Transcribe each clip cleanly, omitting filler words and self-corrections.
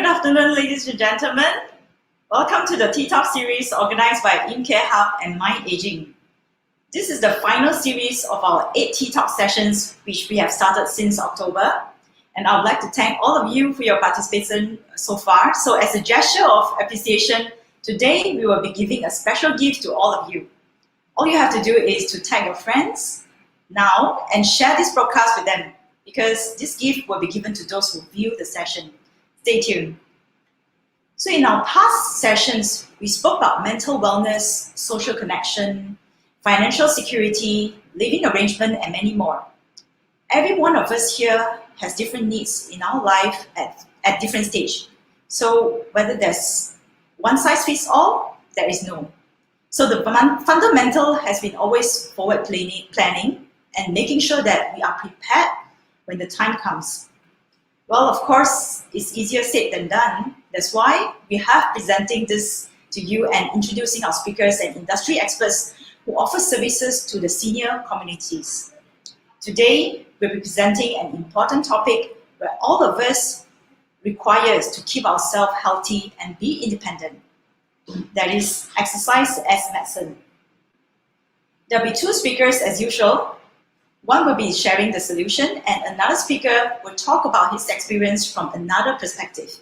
afternoon, ladies and gentlemen. Welcome to the Tea Talk series organized by InCare Hub and Mind Aging. This is the final series of our 8 Tea Talk sessions, which we have started since October. And I would like to thank all of you for your participation so far. So as a gesture of appreciation, today we will be giving a special gift to all of you. All you have to do is to tag your friends now and share this broadcast with them, because this gift will be given to those who view the session. Stay tuned. So in our past sessions, we spoke about mental wellness, social connection, financial security, living arrangement, and many more. Every one of us here has different needs in our life at different stages. So whether there's one size fits all, there is no. So the fundamental has been always forward planning and making sure that we are prepared when the time comes. Well, of course, it's easier said than done. That's why we have presenting this to you and introducing our speakers and industry experts who offer services to the senior communities. Today, we'll be presenting an important topic where all of us requires to keep ourselves healthy and be independent. That is exercise as medicine. There'll be 2 speakers as usual. One will be sharing the solution, and another speaker will talk about his experience from another perspective.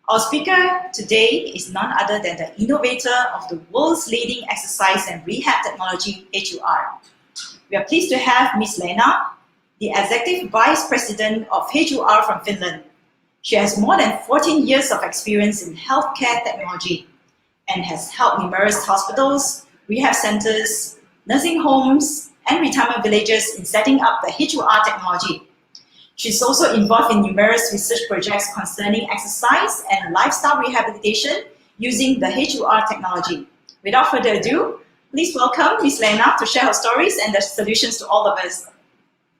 Our speaker today is none other than the innovator of the world's leading exercise and rehab technology, HUR. We are pleased to have Ms. Lena, the Executive Vice President of HUR from Finland. She has more than 14 years of experience in healthcare technology and has helped numerous hospitals, rehab centers, nursing homes, and retirement villages in setting up the HUR technology. She's also involved in numerous research projects concerning exercise and lifestyle rehabilitation using the HUR technology. Without further ado, please welcome Ms. Lena to share her stories and the solutions to all of us.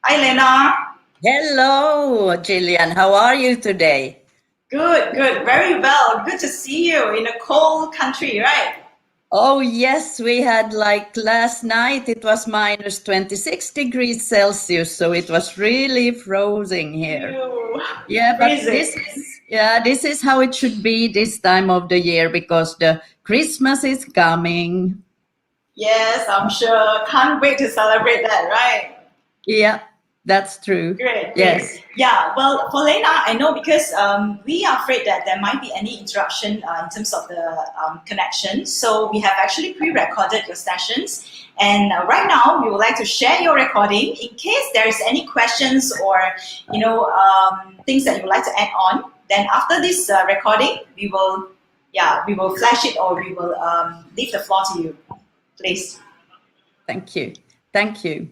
Hi, Lena. Hello, Gillian. How are you today? Good, very well. Good to see you in a cold country, right? Oh, yes, we had like last night, it was minus 26 degrees Celsius, so it was really frozen here. Ew, yeah, but freezing. this is how it should be this time of the year, because the Christmas is coming. Yes, I'm sure. Can't wait to celebrate that, right? Yeah, that's true. Great. Yes. Yeah, well, for Lena, I know because we are afraid that there might be any interruption in terms of the connection. So we have actually pre-recorded your sessions. And right now, we would like to share your recording in case there is any questions or, things that you would like to add on. Then after this recording, we will flash it, or we will leave the floor to you, please. Thank you. Thank you.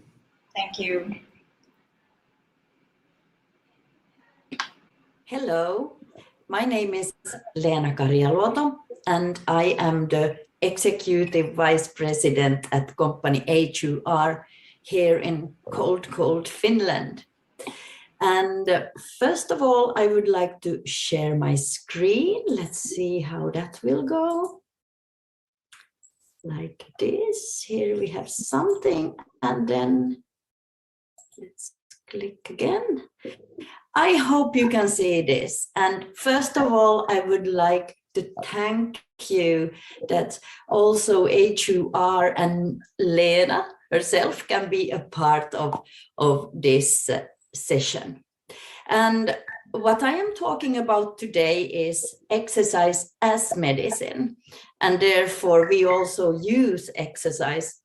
Hello, my name is Lena Karjaluoto, and I am the Executive Vice President at company HUR here in cold Finland. And first of all, I would like to share my screen. Let's see how that will go. Like this. Here we have something, and then let's click again. I hope you can see this. And first of all, I would like to thank you that also HUR and Lena herself can be a part of this session. And what I am talking about today is exercise as medicine. And therefore, we also use exercise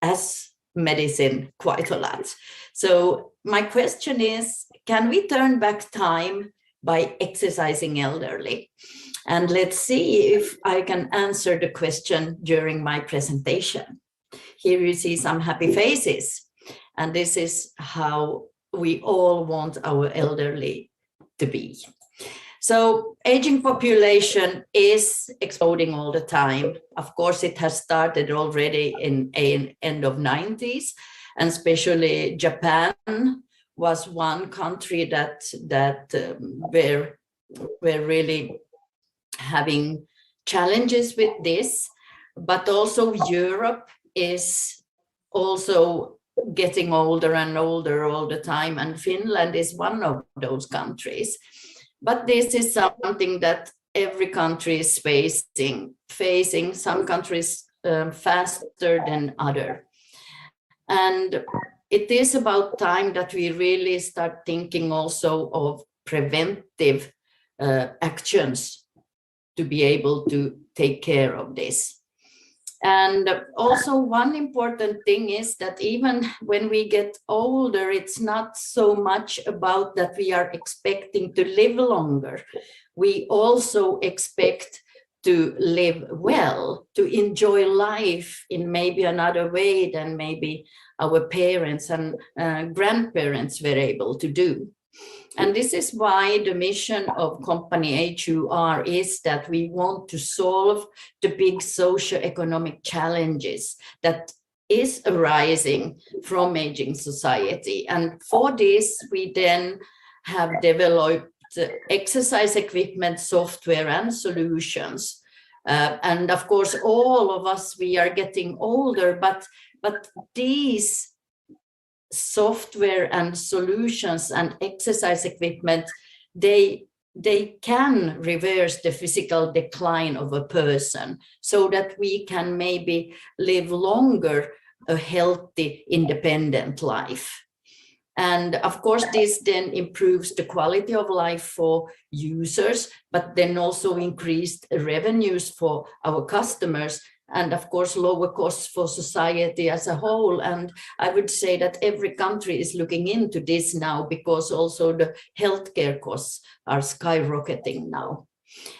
as medicine quite a lot. So my question is, can we turn back time by exercising elderly? And let's see if I can answer the question during my presentation. Here you see some happy faces. And this is how we all want our elderly to be. So aging population is exploding all the time. Of course, it has started already in end of 90s, and especially Japan was one country that were really having challenges with this, but also Europe is also getting older and older all the time, and Finland is one of those countries. But this is something that every country is facing some countries faster than other. And it is about time that we really start thinking also of preventive actions to be able to take care of this. And also one important thing is that even when we get older, it's not so much about that we are expecting to live longer. We also expect to live well, to enjoy life in maybe another way than maybe our parents and grandparents were able to do. And this is why the mission of company HUR is that we want to solve the big socio-economic challenges that is arising from aging society. And for this, we then have developed exercise equipment, software, and solutions. And of course, all of us, we are getting older, but these software and solutions and exercise equipment, they can reverse the physical decline of a person so that we can maybe live longer, a healthy, independent life. And of course, this then improves the quality of life for users, but then also increased revenues for our customers, and of course, lower costs for society as a whole. And I would say that every country is looking into this now because also the healthcare costs are skyrocketing now.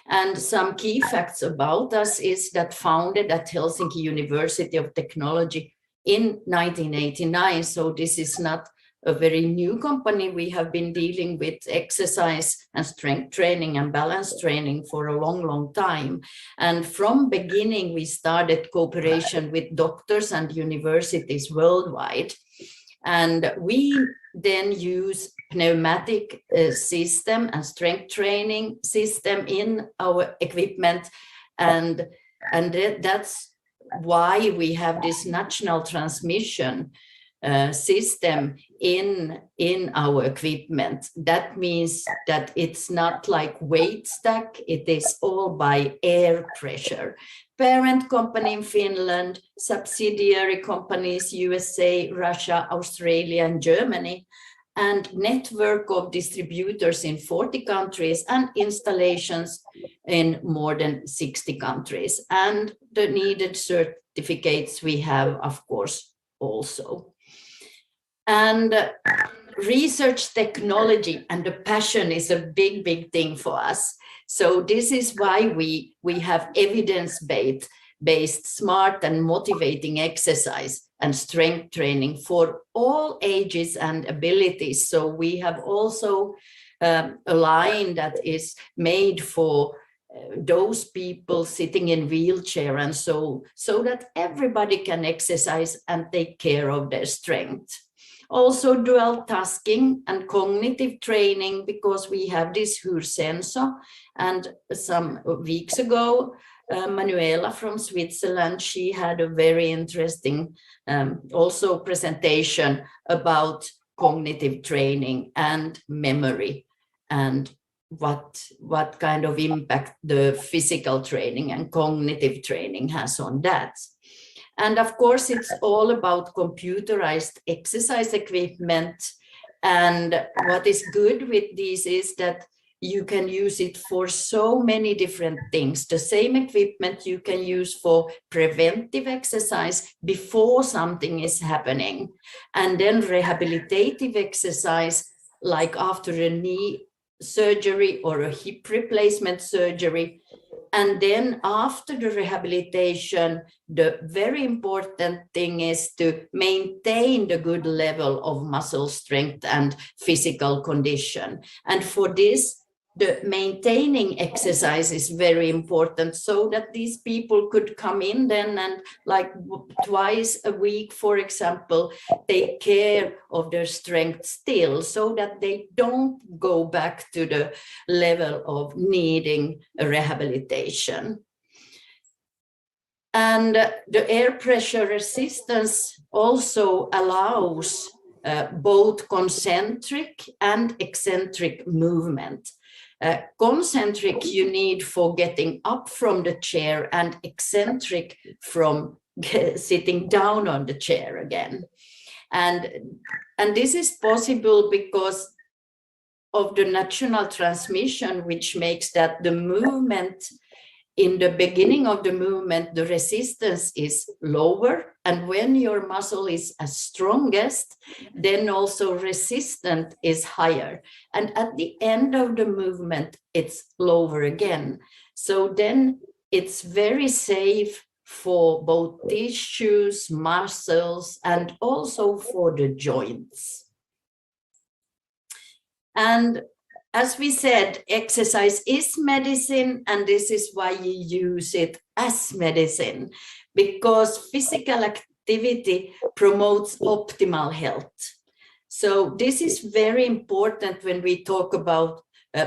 And some key facts about us is that founded at Helsinki University of Technology in 1989. So this is not a very new company. We have been dealing with exercise and strength training and balance training for a long, long time. And from beginning, we started cooperation with doctors and universities worldwide. And we then use pneumatic system and strength training system in our equipment. And that's why we have this national transmission system in our equipment. That means that it's not like weight stack, it is all by air pressure. Parent company in Finland, subsidiary companies USA, Russia, Australia, and Germany, and network of distributors in 40 countries and installations in more than 60 countries. And the needed certificates we have, of course, also. And research technology and the passion is a big, big thing for us. So this is why we have evidence-based, smart and motivating exercise and strength training for all ages and abilities. So we have also a line that is made for those people sitting in wheelchair, and so that everybody can exercise and take care of their strength. Also dual tasking and cognitive training, because we have this HUR sensor. And some weeks ago, Manuela from Switzerland, she had a very interesting also presentation about cognitive training and memory and what kind of impact the physical training and cognitive training has on that. And of course, it's all about computerized exercise equipment. And what is good with this is that you can use it for so many different things. The same equipment you can use for preventive exercise before something is happening. And then rehabilitative exercise, like after a knee surgery or a hip replacement surgery. And then after the rehabilitation, the very important thing is to maintain the good level of muscle strength and physical condition. And for this, the maintaining exercise is very important, so that these people could come in then and like twice a week, for example, take care of their strength still, so that they don't go back to the level of needing a rehabilitation. And the air pressure resistance also allows both concentric and eccentric movement. Concentric you need for getting up from the chair, and eccentric from sitting down on the chair again. And this is possible because of the natural transmission, which makes that the movement, in the beginning of the movement, the resistance is lower. And when your muscle is as strongest, then also resistance is higher. And at the end of the movement, it's lower again. So then it's very safe for both tissues, muscles, and also for the joints. And as we said, exercise is medicine, and this is why you use it as medicine, because physical activity promotes optimal health. So this is very important when we talk about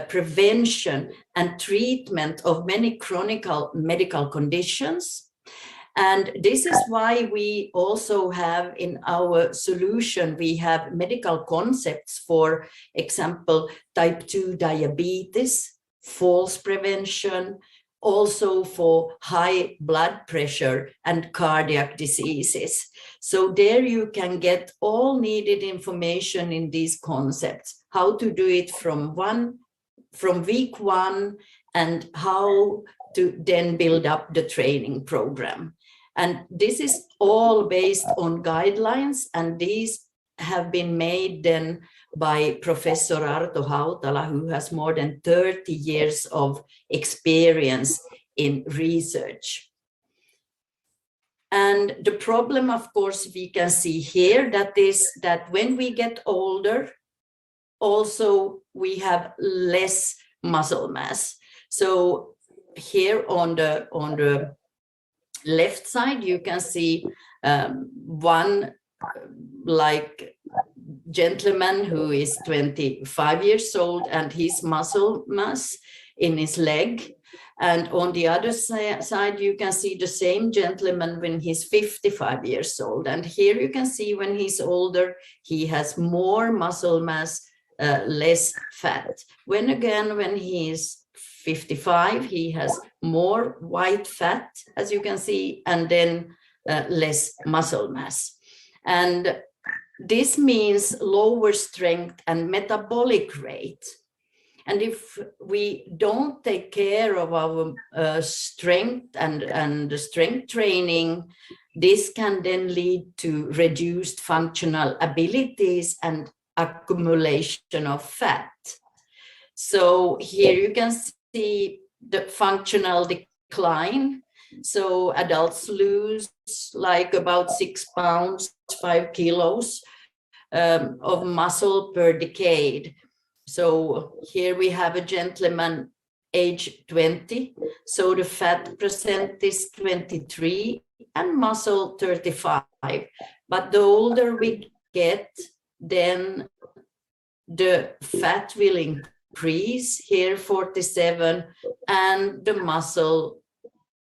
prevention and treatment of many chronic medical conditions. And this is why we also have in our solution, we have medical concepts, for example, type 2 diabetes, falls prevention, also for high blood pressure and cardiac diseases. So there you can get all needed information in these concepts, how to do it from week one, and how to then build up the training program. And this is all based on guidelines, and these have been made then by Professor Arto Hautala, who has more than 30 years of experience in research. And the problem, of course, we can see here, that is that when we get older, also we have less muscle mass. So here on the left side, you can see one like gentleman who is 25 years old, and his muscle mass in his leg. And on the other side, you can see the same gentleman when he's 55 years old. And here you can see when he's older, he has more muscle mass, less fat. When he's 55, he has more white fat, as you can see, and then less muscle mass. And this means lower strength and metabolic rate. And if we don't take care of our strength and the strength training, this can then lead to reduced functional abilities and accumulation of fat. So here you can see the functional decline. So adults lose like about 6 pounds, 5 kilos of muscle per decade. So here we have a gentleman age 20. So the fat percent is 23 and muscle 35. But the older we get, then the fat will increase, here 47, and the muscle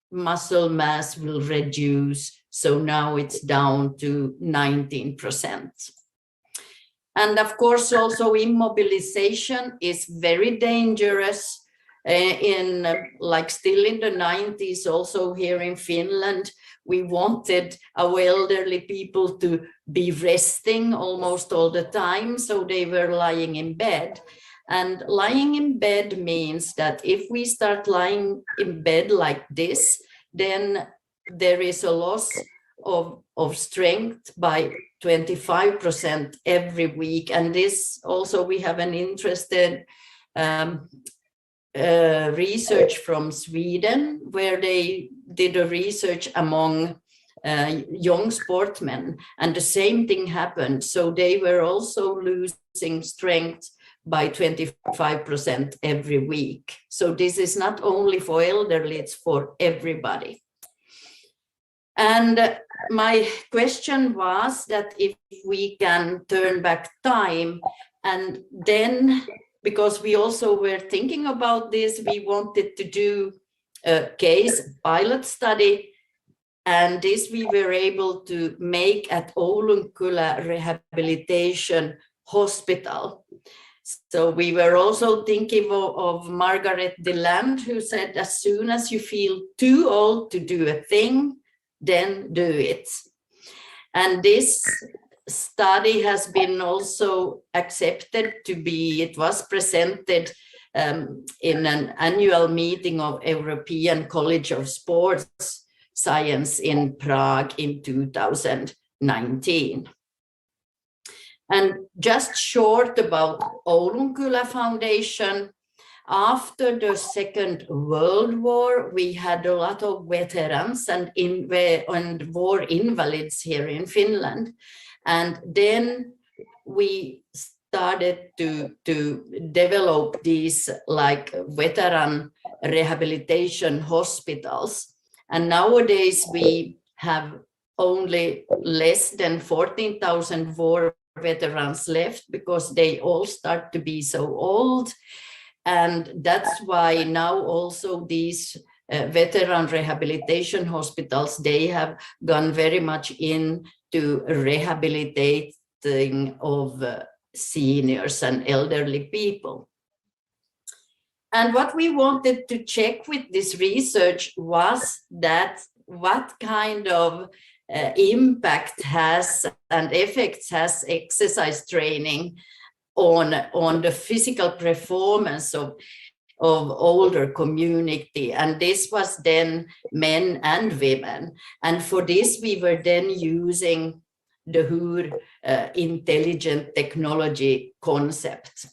mass will reduce. So now it's down to 19%. And of course, also immobilization is very dangerous. Still in the 90s, also here in Finland, we wanted our elderly people to be resting almost all the time, so they were lying in bed. And lying in bed means that if we start lying in bed like this, then there is a loss of strength by 25% every week. And this also, we have an interested research from Sweden, where they did a research among young sportsmen, and the same thing happened. So they were also losing strength by 25% every week. So this is not only for elderly, it's for everybody. And my question was that if we can turn back time, and then, because we also were thinking about this, we wanted to do a case pilot study, and this we were able to make at Oulunkylä Rehabilitation Hospital. So we were also thinking of Margaret Deland, who said, as soon as you feel too old to do a thing, then do it. And this study has been also accepted to be, it was presented in an annual meeting of European College of Sports Science in Prague in 2019. And just short about Oulunkylä Foundation. After the Second World War, we had a lot of veterans and war invalids here in Finland. And then we started to develop these like veteran rehabilitation hospitals. And nowadays we have only less than 14,000 war veterans left because they all start to be so old. And that's why now also these veteran rehabilitation hospitals, they have gone very much into rehabilitating of seniors and elderly people. And what we wanted to check with this research was that what kind of impact has and effects has exercise training on the physical performance of older community. And this was then men and women. And for this, we were then using the HUR intelligent technology concept.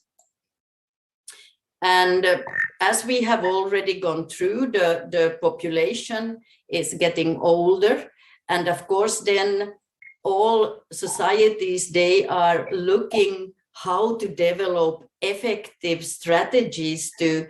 And as we have already gone through, the population is getting older. And of course, then all societies, they are looking how to develop effective strategies to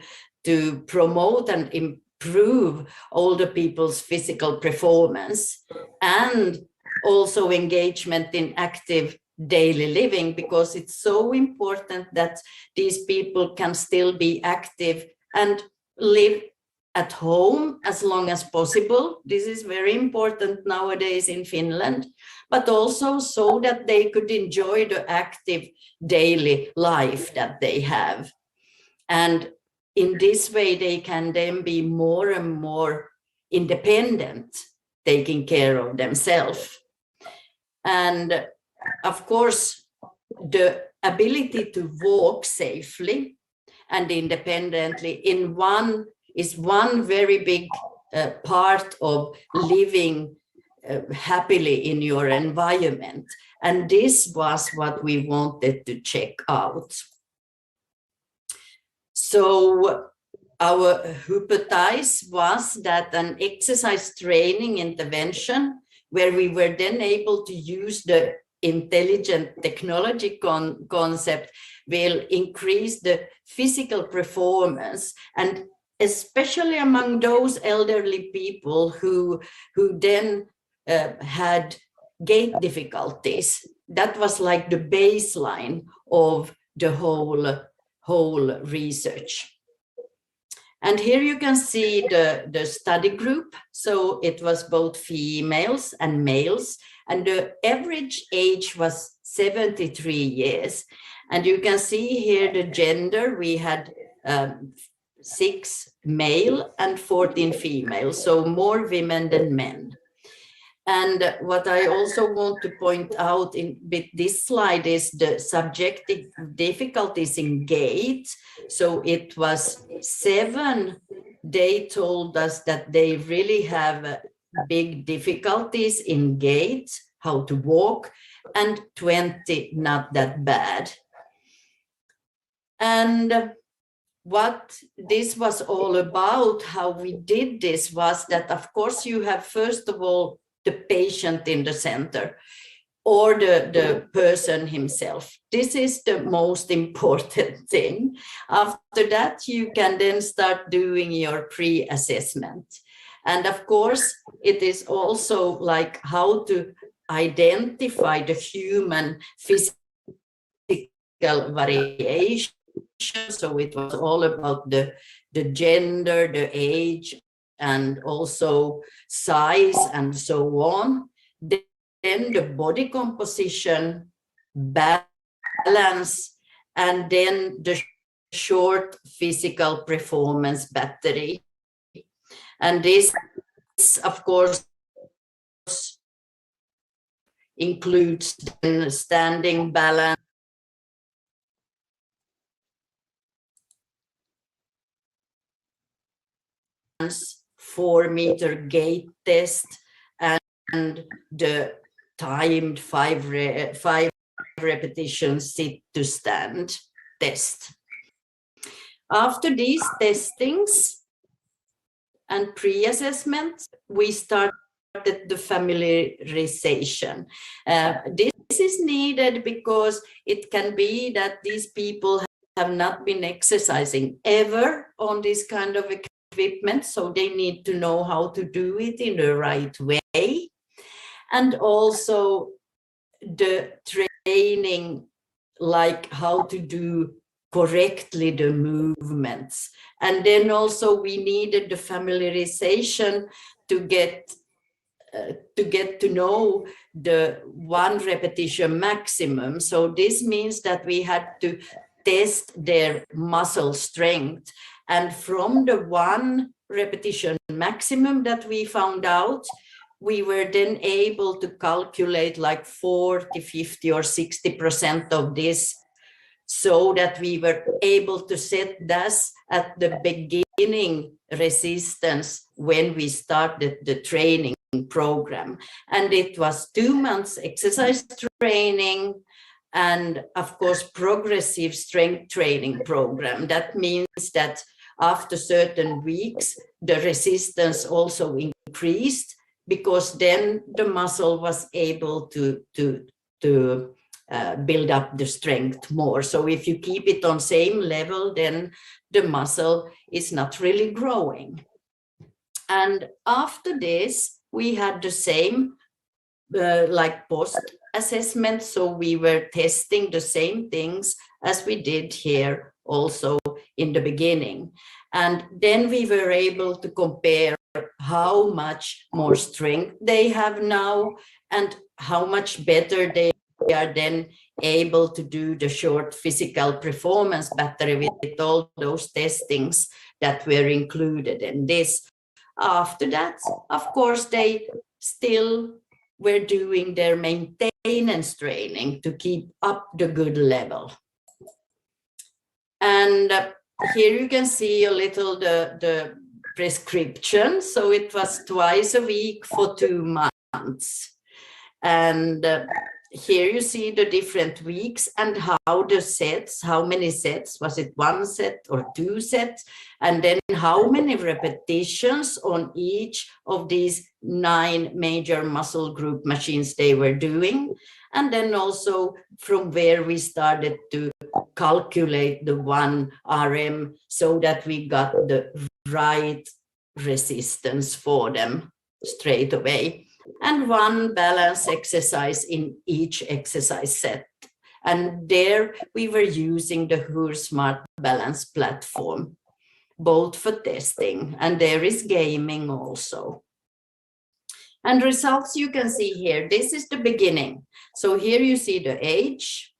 promote and improve older people's physical performance, and also engagement in active daily living, because it's so important that these people can still be active and live at home as long as possible. This is very important nowadays in Finland, but also so that they could enjoy the active daily life that they have. And in this way, they can then be more and more independent, taking care of themselves. And of course, the ability to walk safely and independently is one very big part of living happily in your environment. And this was what we wanted to check out. So our hypothesis was that an exercise training intervention where we were then able to use the intelligent technology concept will increase the physical performance, and especially among those elderly people who then had gait difficulties. That was like the baseline of the whole research. And here you can see the study group. So it was both females and males, and the average age was 73 years. And you can see here the gender. We had 6 male and 14 female, so more women than men. And what I also want to point out with this slide is the subjective difficulties in gait. So it was 7, they told us that they really have big difficulties in gait, how to walk, and 20 not that bad. And what this was all about, how we did this, was that of course you have first of all the patient in the center, or the person himself. This is the most important thing. After that, you can then start doing your pre-assessment. And of course, it is also like how to identify the human physical variation. So it was all about the gender, the age, and also size and so on. Then the body composition, balance, and then the short physical performance battery. And this, of course, includes the standing balance, 4-meter gait test, and the timed 5 repetition sit to stand test. After these testings and pre-assessment, we started the familiarization. This is needed because it can be that these people have not been exercising ever on this kind of equipment, so they need to know how to do it in the right way. And also the training, like how to do correctly the movements. And then also we needed the familiarization to get to know the 1 repetition maximum. So this means that we had to test their muscle strength. And from the 1 repetition maximum that we found out, we were then able to calculate like 40, 50 or 60% of this, so that we were able to set this at the beginning resistance when we started the training program. And it was 2 months exercise training and of course progressive strength training program. That means that after certain weeks the resistance also increased, because then the muscle was able to build up the strength more. So if you keep it on same level, then the muscle is not really growing. And after this, we had the same like post assessment. So we were testing the same things as we did here also in the beginning. And then we were able to compare how much more strength they have now and how much better they are then able to do the short physical performance battery with all those testings that were included in this. After that, of course, they still were doing their maintenance training to keep up the good level. And here you can see a little the prescription. So it was twice a week for 2 months. And here you see the different weeks and how the sets, how many sets, was it 1 set or 2 sets? And then how many repetitions on each of these 9 major muscle group machines they were doing. And then also from where we started to calculate the 1 RM so that we got the right resistance for them straight away. And 1 balance exercise in each exercise set. And there we were using the HUR Smart Balance platform, both for testing, and there is gaming also. And results you can see here. This is the beginning. So here you see the age.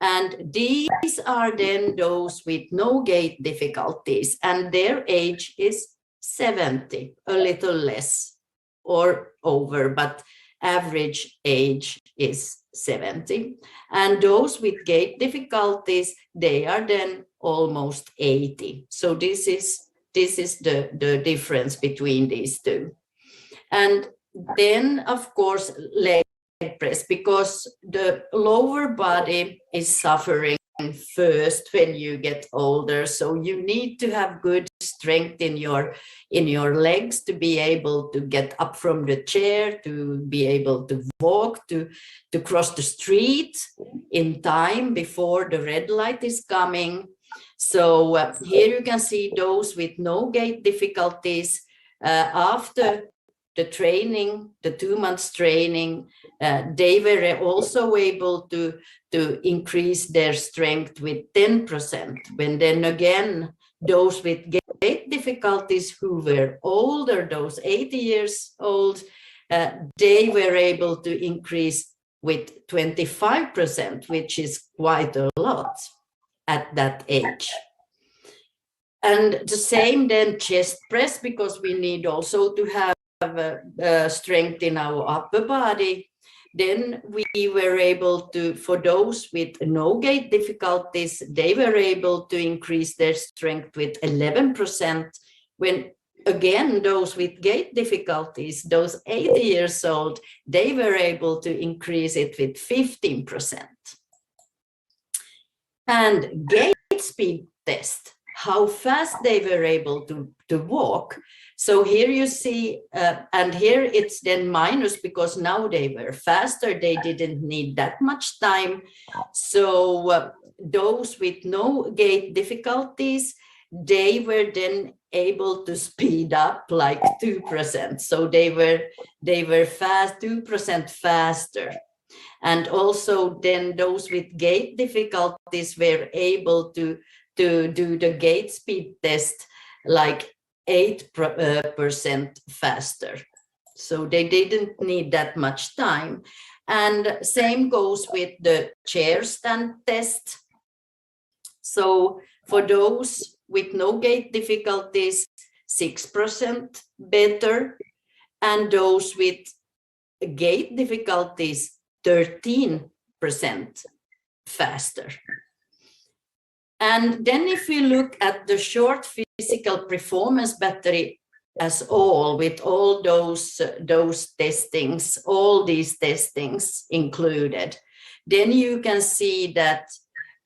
And these are then those with no gait difficulties, and their age is 70, a little less or over, but average age is 70. And those with gait difficulties, they are then almost 80. So this is the difference between these two. And then, of course, leg press, because the lower body is suffering first when you get older. So you need to have good strength in your legs to be able to get up from the chair, to be able to walk, to cross the street in time before the red light is coming. So here you can see those with no gait difficulties after the training, the 2 months training, they were also able to increase their strength with 10%. When then again, those with gait difficulties who were older, those 80 years old, they were able to increase with 25%, which is quite a lot. at that age. And the same then chest press, because we need also to have strength in our upper body. Then we were able to, for those with no gait difficulties, they were able to increase their strength with 11%, when again, those with gait difficulties, those 80 years old, they were able to increase it with 15%. And gait speed test, how fast they were able to walk. So here you see, and here it's then minus, because now they were faster, they didn't need that much time. So those with no gait difficulties, they were then able to speed up like 2%. So they were fast, 2% faster. And also then those with gait difficulties were able to do the gait speed test like 8% faster. So they didn't need that much time. And same goes with the chair stand test. So for those with no gait difficulties, 6% better, and those with gait difficulties, 13% faster. And then if we look at the short physical performance battery as all, with all those testings, all these testings included, then you can see that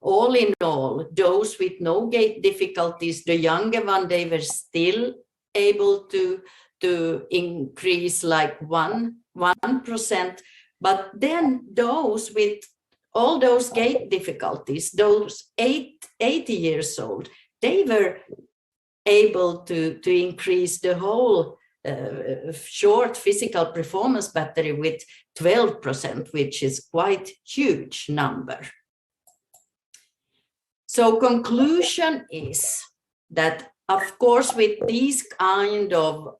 all in all, those with no gait difficulties, the younger one, they were still able to increase like 1%. But then those with all those gait difficulties, those 80 years old, they were able to increase the whole short physical performance battery with 12%, which is quite huge number. So conclusion is that, of course, with these kind of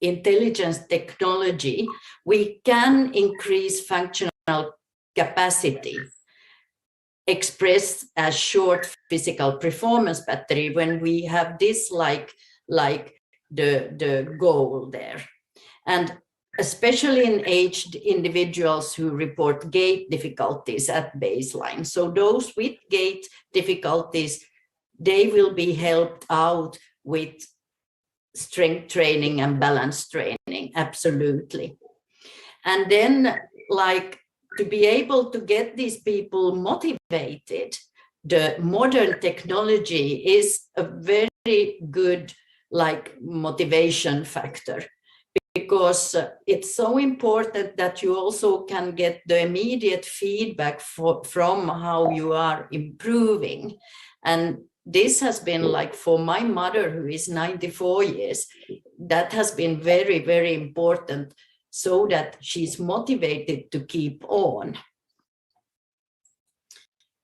intelligence technology, we can increase functional capacity expressed as short physical performance battery when we have this like the goal there. And especially in aged individuals who report gait difficulties at baseline. So those with gait difficulties, they will be helped out with strength training and balance training, absolutely. And then, like, to be able to get these people motivated, the modern technology is a very good like motivation factor, because it's so important that you also can get the immediate feedback from how you are improving. And this has been like, for my mother, who is 94 years, that has been very, very important, so that she's motivated to keep on.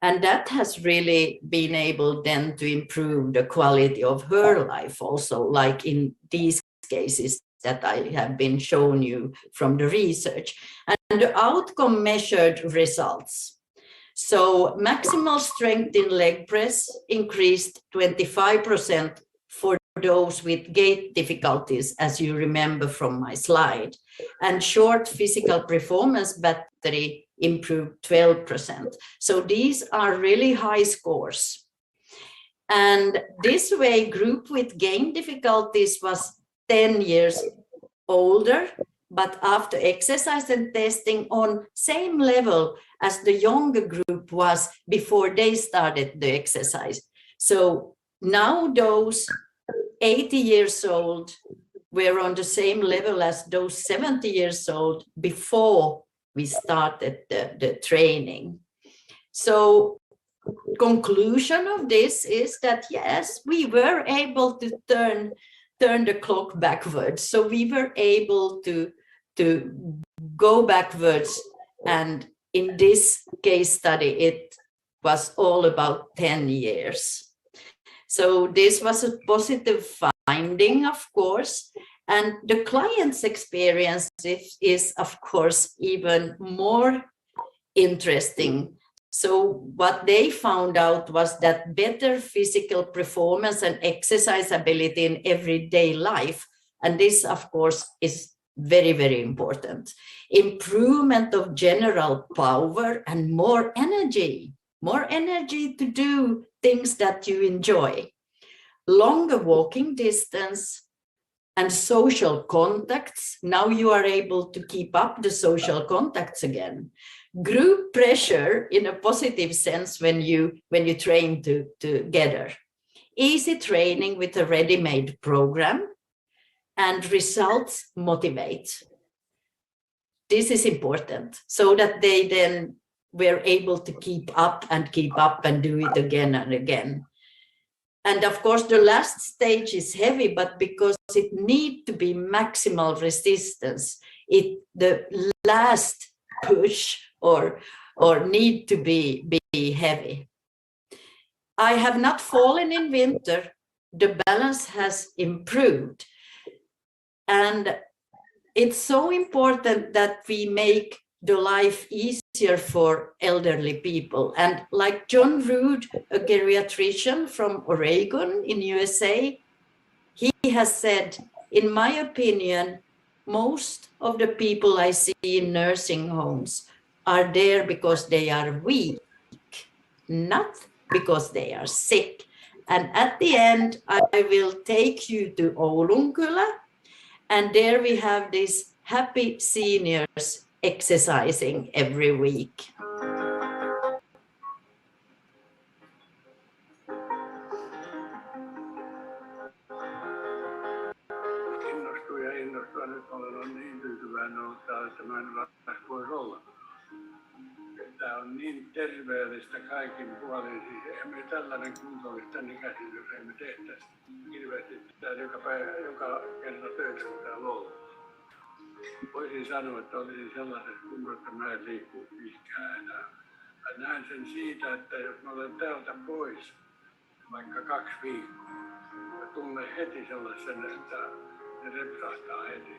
And that has really been able then to improve the quality of her life also, like in these cases that I have been shown you from the research. And the outcome measured results. So maximal strength in leg press increased 25% for those with gait difficulties, as you remember from my slide. And short physical performance battery improved 12%. So these are really high scores. And this way, group with gait difficulties was 10 years older, but after exercise and testing on same level as the younger group was before they started the exercise. So now those 80 years old were on the same level as those 70 years old before we started the training. So conclusion of this is that, yes, we were able to turn the clock backwards. So we were able to go backwards. And in this case study, it was all about 10 years. So this was a positive finding, of course. And the client's experience is, of course, even more interesting. So what they found out was that better physical performance and exercise ability in everyday life, and this of course is very, very important. Improvement of general power and more energy to do things that you enjoy. Longer walking distance and social contacts. Now you are able to keep up the social contacts again. Group pressure in a positive sense when you train together. Easy training with a ready-made program, and results motivate. This is important so that they then were able to keep up and do it again and again. And of course, the last stage is heavy, but because it needs to be maximal resistance, the last push or need to be heavy. I have not fallen in winter. The balance has improved. And it's so important that we make the life easier for elderly people. And like John Rood, a geriatrician from Oregon in USA, he has said, in my opinion, most of the people I see in nursing homes are there because they are weak, not because they are sick. And at the end, I will take you to Oulunkylä, and there we have these happy seniors exercising every week. Innostua. Nyt olen niin tyytyväinen ollut täällä, että mä en voisi olla. Tämä on niin terveellistä kaikin puolin. Siis emme tällainen kunto olisi tänne käsin, jos emme tehtäisi hirveästi täällä joka kerta töitä, kun täällä on ollut. Voisin sanoa, että olisin sellaisessa kunnossa, että mä en liikkuu mihinkään enää. Mä näen sen siitä, että jos mä olen täältä pois vaikka 2 viikkoa, mä tunnen heti sellaisen, että ne repsahtaa heti.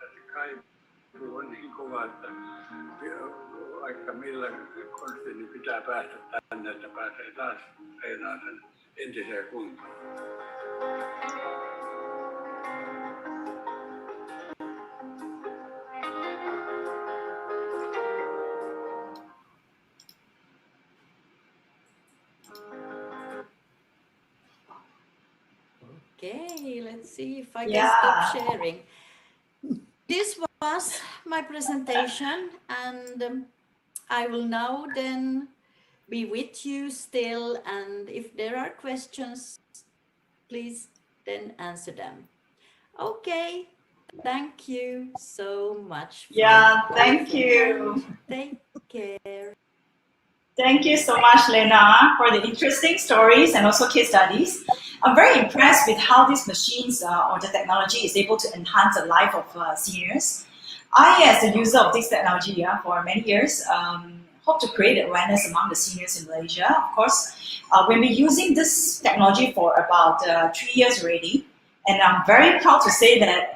Ja se kaipuu on niin kova, että vaikka millä konstin niin pitää päästä tänne, että pääsee taas treenaamaan sen entiseen kuntoon. Okay, let's see if I can stop sharing. This was my presentation, and I will now then be with you still, and if there are questions, please then answer them. Okay, thank you so much. Thank you. Take care. Thank you so much, Lena, for the interesting stories and also case studies. I'm very impressed with how these machines or the technology is able to enhance the life of seniors. I, as a user of this technology for many years, hope to create awareness among the seniors in Malaysia. Of course, we've been using this technology for about 3 years already, and I'm very proud to say that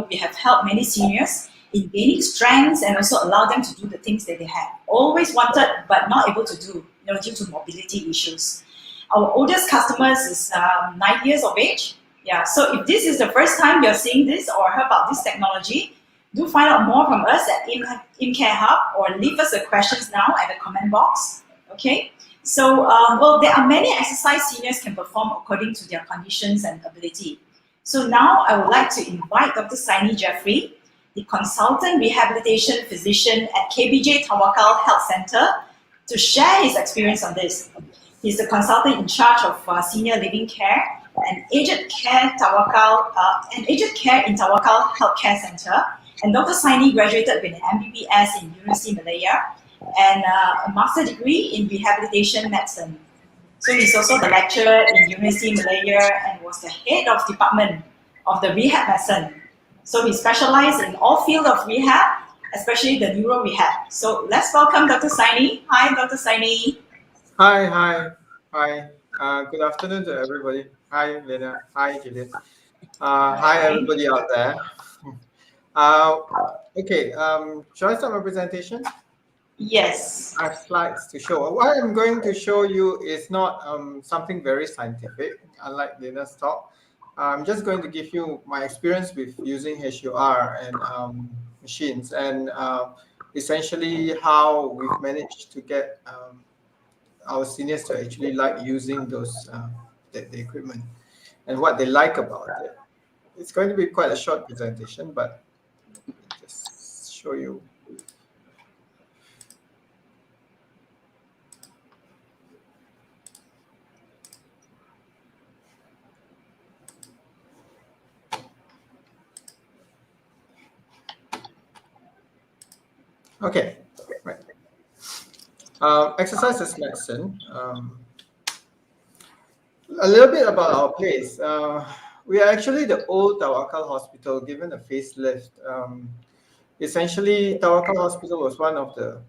we have helped many seniors in gaining strengths and also allow them to do the things that they have always wanted but not able to do, due to mobility issues. Our oldest customers is 9 years of age. So if this is the first time you're seeing this or heard about this technology, do find out more from us at InCare Hub or leave us the questions now at the comment box. Okay. So, there are many exercise seniors can perform according to their conditions and ability. So now I would like to invite Dr. Saini Jeffery, the consultant rehabilitation physician at KPJ Tawakkal Health Centre, to share his experience on this. He's the consultant in charge of senior living care and aged care in Tawakkal Healthcare Centre. And Dr. Saini graduated with an MBBS in University Malaya and a master's degree in rehabilitation medicine. So he's also the lecturer in University Malaya and was the head of department of the rehab medicine. So he specialized in all fields of rehab, especially the neuro rehab. So let's welcome Dr. Saini. Hi, Dr. Saini. Hi. Good afternoon to everybody. Hi, Lena. Hi, Juliet. Hi, everybody out there. Okay, shall I start my presentation? Yes. I have slides to show. What I'm going to show you is not something very scientific, unlike Lena's talk. I'm just going to give you my experience with using HUR and machines, and essentially how we've managed to get our seniors to actually like using those the equipment and what they like about it. It's going to be quite a short presentation, but let me just show you. Okay, right. Exercise is medicine. A little bit about our place. We are actually the old Tawakkal Hospital given a facelift. Essentially, Tawakkal Hospital was one of the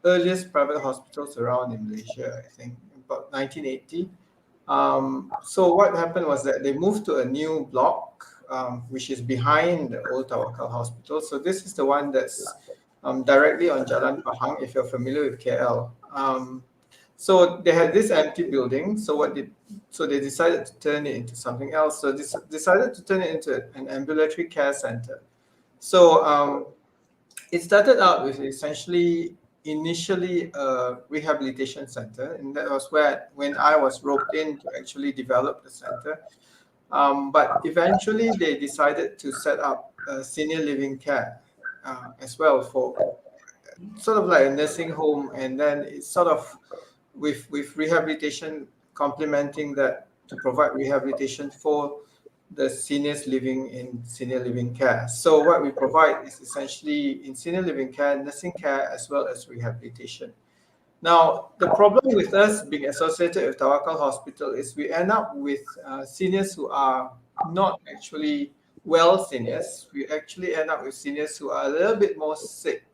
earliest private hospitals around in Malaysia, I think, about 1980. So what happened was that they moved to a new block, which is behind the old Tawakkal Hospital. So this is the one that's directly on Jalan Pahang, if you're familiar with KL. So they had this empty building. So they decided to turn it into something else. So they decided to turn it into an ambulatory care center. So it started out with essentially initially a rehabilitation center, and that was when I was roped in to actually develop the center. But eventually they decided to set up a senior living care as well, for sort of like a nursing home, and then it's sort of with rehabilitation complementing that to provide rehabilitation for the seniors living in senior living care. So what we provide is essentially in senior living care, nursing care, as well as rehabilitation. Now, the problem with us being associated with Tawakkal Hospital is we end up with seniors who are not actually well seniors. We actually end up with seniors who are a little bit more sick.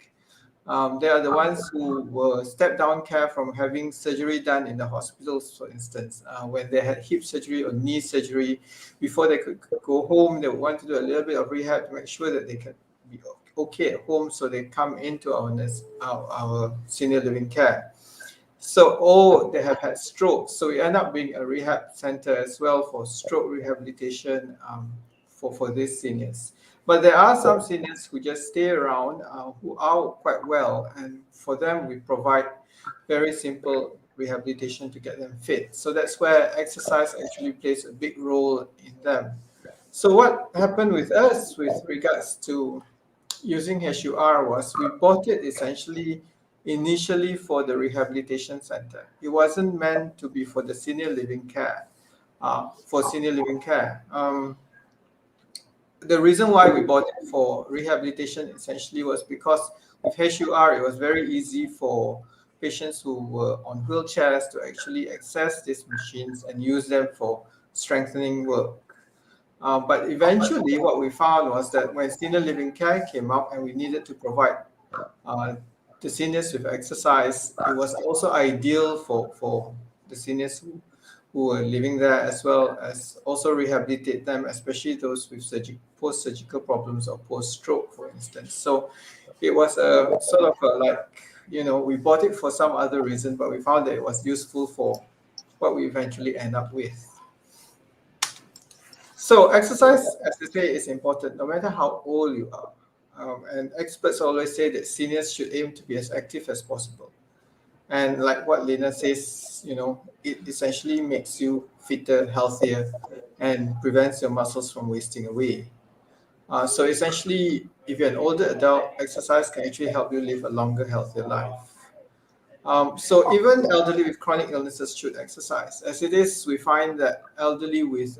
They are the ones who were step down care from having surgery done in the hospitals, for instance, when they had hip surgery or knee surgery. Before they could go home, they would want to do a little bit of rehab to make sure that they can be okay at home. So they come into our senior living care. So, they have had strokes. So we end up being a rehab center as well for stroke rehabilitation for these seniors. But there are some seniors who just stay around, who are quite well, and for them we provide very simple rehabilitation to get them fit. So that's where exercise actually plays a big role in them. So what happened with us with regards to using HUR was we bought it essentially initially for the rehabilitation center. It wasn't meant to be for the senior living care. For senior living care. The reason why we bought it for rehabilitation essentially was because with HUR, it was very easy for patients who were on wheelchairs to actually access these machines and use them for strengthening work. But eventually, what we found was that when senior living care came up and we needed to provide the seniors with exercise, it was also ideal for the seniors who were living there, as well as also rehabilitate them, especially those with post-surgical problems or post-stroke, for instance. So it was a sort of we bought it for some other reason, but we found that it was useful for what we eventually end up with. So exercise, as I say, is important no matter how old you are. And experts always say that seniors should aim to be as active as possible. And like what Lena says, it essentially makes you fitter, healthier, and prevents your muscles from wasting away. So essentially, if you're an older adult, exercise can actually help you live a longer, healthier life. So even elderly with chronic illnesses should exercise. As it is, we find that elderly with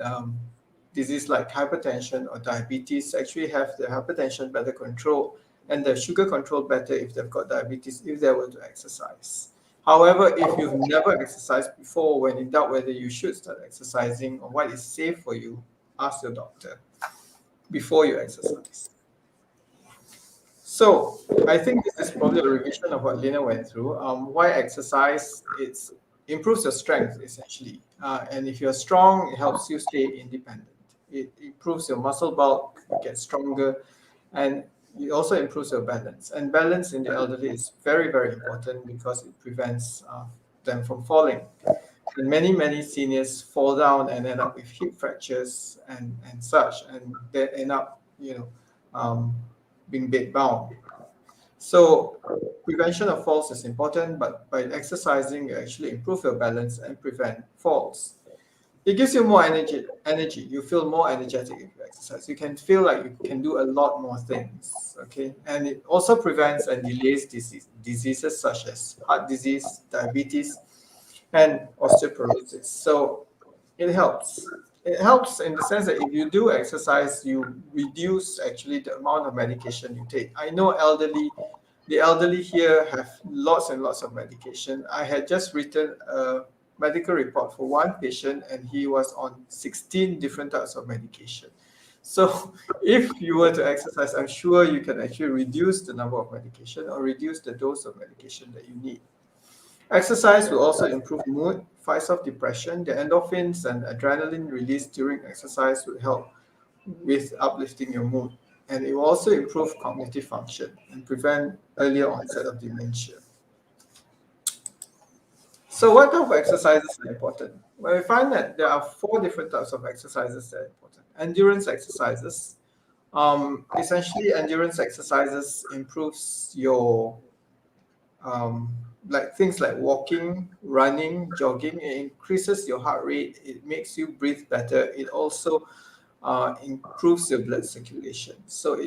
disease like hypertension or diabetes actually have their hypertension better controlled and their sugar control better if they've got diabetes, if they were to exercise. However, if you've never exercised before, when in doubt whether you should start exercising or what is safe for you, ask your doctor before you exercise. So I think this is probably a revision of what Lena went through. Why exercise? It improves your strength, essentially. And if you're strong, it helps you stay independent. It improves your muscle bulk, you get stronger. And it also improves your balance. And balance in the elderly is very, very important because it prevents them from falling. And many seniors fall down and end up with hip fractures and such, and they end up, being bed bound. So prevention of falls is important, but by exercising, you actually improve your balance and prevent falls. It gives you more energy. You feel more energetic if you exercise. You can feel like you can do a lot more things. Okay, and it also prevents and delays diseases such as heart disease, diabetes, and osteoporosis. So it helps. It helps in the sense that if you do exercise, you reduce actually the amount of medication you take. I know the elderly here have lots and lots of medication. I had just written a medical report for one patient, and he was on 16 different types of medication. So if you were to exercise, I'm sure you can actually reduce the number of medication or reduce the dose of medication that you need. Exercise will also improve mood, fights off depression. The endorphins and adrenaline released during exercise will help with uplifting your mood. And it will also improve cognitive function and prevent earlier onset of dementia. So what type of exercises are important? Well, we find that there are 4 different types of exercises that are important. Endurance exercises. Essentially, endurance exercises improves your like things like walking, running, jogging. It increases your heart rate. It makes you breathe better. It also improves your blood circulation. So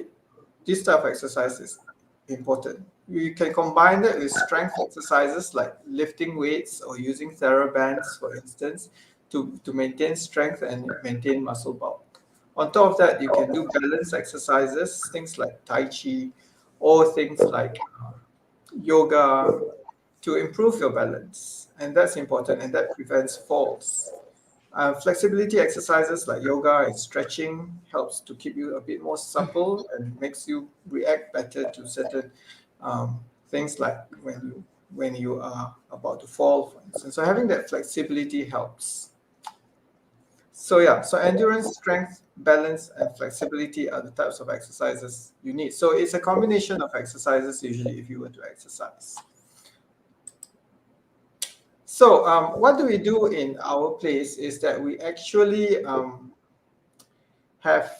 this type of exercise is important. You can combine that with strength exercises like lifting weights or using TheraBands, for instance, to maintain strength and maintain muscle bulk. On top of that, you can do balance exercises, things like Tai Chi, or things like yoga to improve your balance. And that's important, and that prevents falls. Flexibility exercises like yoga and stretching helps to keep you a bit more supple and makes you react better to certain things like when you are about to fall, for instance. So having that flexibility helps. So yeah, so endurance, strength, balance, and flexibility are the types of exercises you need. So it's a combination of exercises usually if you were to exercise. So what do we do in our place is that we actually have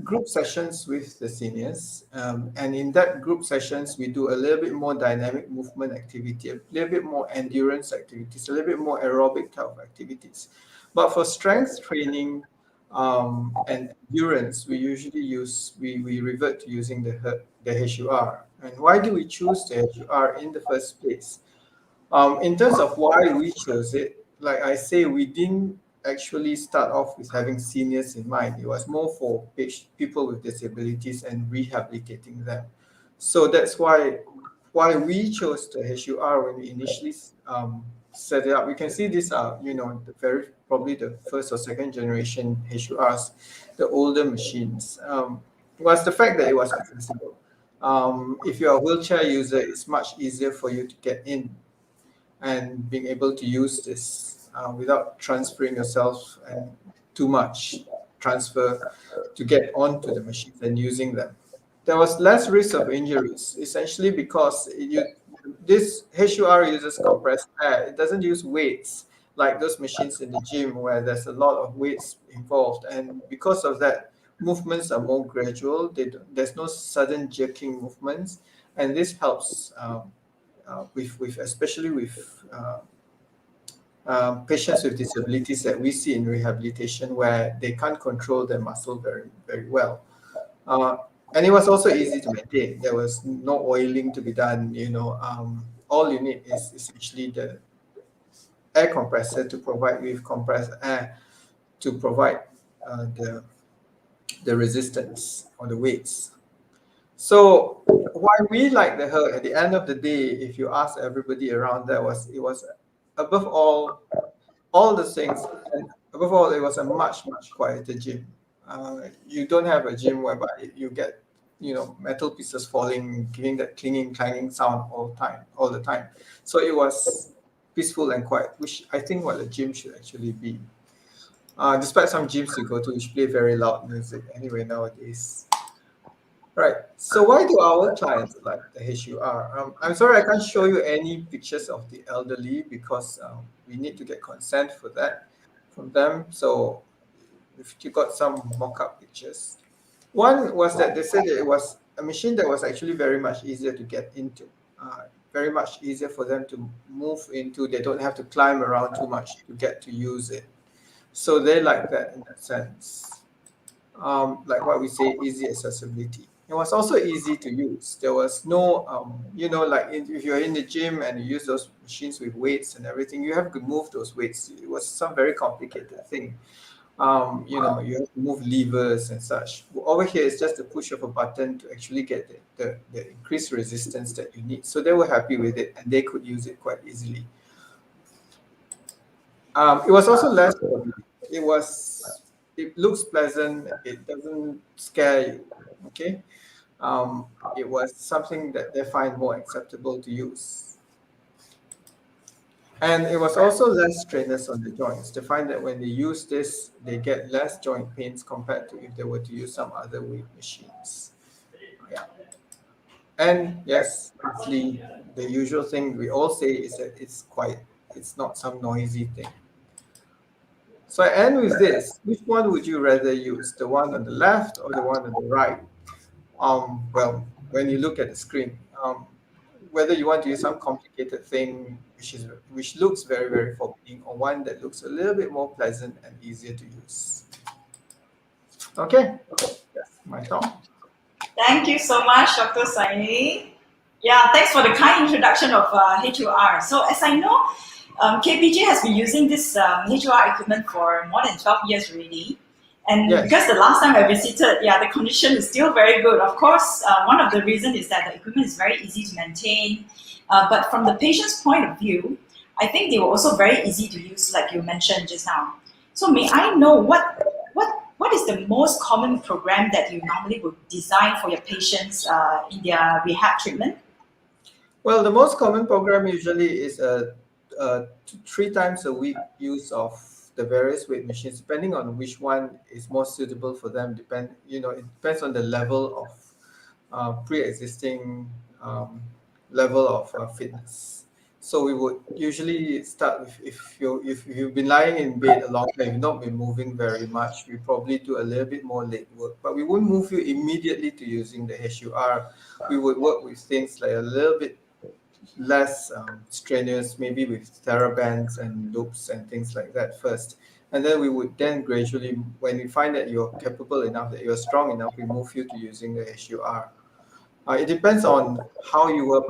group sessions with the seniors. And in that group sessions, we do a little bit more dynamic movement activity, a little bit more endurance activities, a little bit more aerobic type of activities. But for strength training and endurance, we usually we revert to using the HUR. And why do we choose the HUR in the first place? In terms of why we chose it, like I say, we didn't actually start off with having seniors in mind. It was more for people with disabilities and rehabilitating them. So that's why we chose the HUR when we initially set it up. You can see these are, probably the first or second generation HURs, the older machines. Was the fact that it was accessible. If you're a wheelchair user, it's much easier for you to get in and being able to use this without transferring yourself and too much transfer to get onto the machines and using them. There was less risk of injuries, essentially because this HUR uses compressed air. It doesn't use weights like those machines in the gym where there's a lot of weights involved. And because of that, movements are more gradual. There's no sudden jerking movements. And this helps especially with patients with disabilities that we see in rehabilitation where they can't control their muscle very, very well. And it was also easy to maintain. There was no oiling to be done. All you need is essentially the air compressor to provide with compressed air to provide the resistance or the weights. So why we like the HUR at the end of the day, if you ask everybody around, it was above all the things, and above all, it was a much quieter gym. You don't have a gym whereby you get metal pieces falling, giving that clanging sound all the time. So it was peaceful and quiet, which I think what a gym should actually be. Despite some gyms you go to which play very loud music anyway nowadays. Right. So why do our clients like the HUR? I'm sorry I can't show you any pictures of the elderly because we need to get consent for that from them. So if you got some mock-up pictures. One was that they said that it was a machine that was actually very much easier to get into, very much easier for them to move into. They don't have to climb around too much to get to use it. So they like that in that sense. Like what we say, easy accessibility. It was also easy to use. There was no, like if you're in the gym and you use those machines with weights and everything, you have to move those weights. It was some very complicated thing. You have to move levers and such. Over here, it's just a push of a button to actually get the increased resistance that you need. So they were happy with it and they could use it quite easily. It was also less. It looks pleasant. It doesn't scare you. Okay. It was something that they find more acceptable to use. And it was also less strenuous on the joints. They find that when they use this, they get less joint pains compared to if they were to use some other weight machines. Yeah. And yes, actually, the usual thing we all say is that it's quiet. It's not some noisy thing. So I end with this. Which one would you rather use? The one on the left or the one on the right? Well, when you look at the screen, whether you want to use some complicated thing which looks very, very forbidding, or one that looks a little bit more pleasant and easier to use. Okay, that's my thought. Thank you so much, Dr. Saini. Yeah, thanks for the kind introduction of HUR. So as I know, KPJ has been using this HUR equipment for more than 12 years already. And Yes. because the last time I visited, the condition is still very good. Of course, one of the reasons is that the equipment is very easy to maintain. But from the patient's point of view, I think they were also very easy to use, like you mentioned just now. So may I know what is the most common program that you normally would design for your patients in their rehab treatment? Well, the most common program usually is 3 times a week use of the various weight machines, depending on which one is more suitable for them. It depends on the level of pre-existing level of fitness. So we would usually start with if you've been lying in bed a long time, you've not been moving very much, we probably do a little bit more leg work, but we wouldn't move you immediately to using the HUR. We would work with things like a little bit less strenuous, maybe with therabands and loops and things like that first. And then we would then gradually, when we find that you're capable enough, that you're strong enough, we move you to using the HUR. It depends on how you were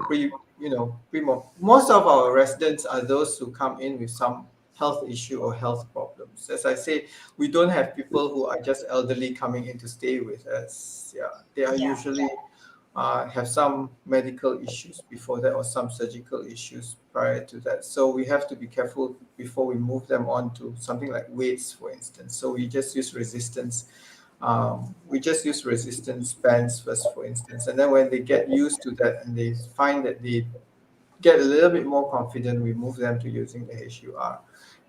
most of our residents are those who come in with some health issue or health problems. As I say, we don't have people who are just elderly coming in to stay with us. Yeah, they are usually have some medical issues before that or some surgical issues prior to that. So we have to be careful before we move them on to something like weights, for instance. So we just use resistance. Bands first, for instance, and then when they get used to that and they find that they get a little bit more confident, we move them to using the HUR.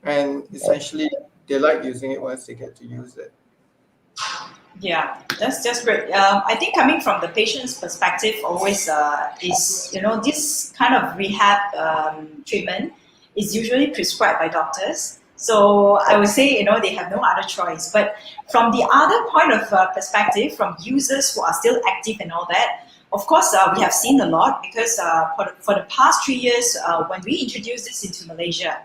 And essentially, they like using it once they get to use it. Yeah, that's great. I think coming from the patient's perspective, always is this kind of rehab treatment is usually prescribed by doctors. So I would say they have no other choice. But from the other point of perspective, from users who are still active and all that, of course we have seen a lot because for the past 3 years when we introduced this into Malaysia,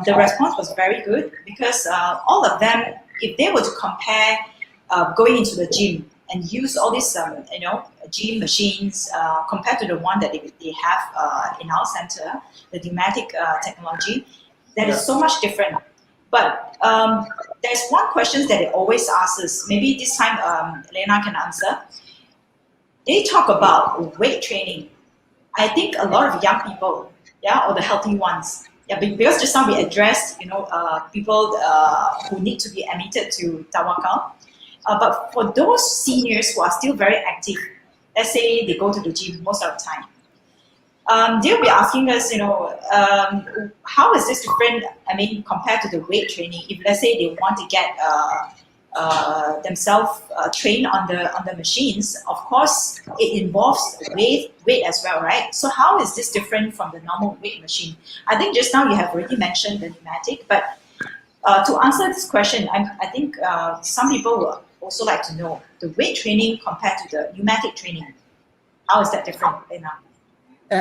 the response was very good because all of them, if they were to compare going into the gym and use all these gym machines compared to the one that they have in our center, the pneumatic technology, that is so much different. But there's one question that they always ask us. Maybe this time Lena can answer. They talk about weight training. I think a lot of young people, or the healthy ones, because just now we addressed, people who need to be admitted to Tawakkal. But for those seniors who are still very active, let's say they go to the gym most of the time, they'll be asking us, how is this different, compared to the weight training? If let's say they want to get themselves train on the machines, of course, it involves weight as well, right? So how is this different from the normal weight machine? I think just now you have already mentioned the pneumatic, but to answer this question, I think some people will also like to know the weight training compared to the pneumatic training. How is that different, Lena?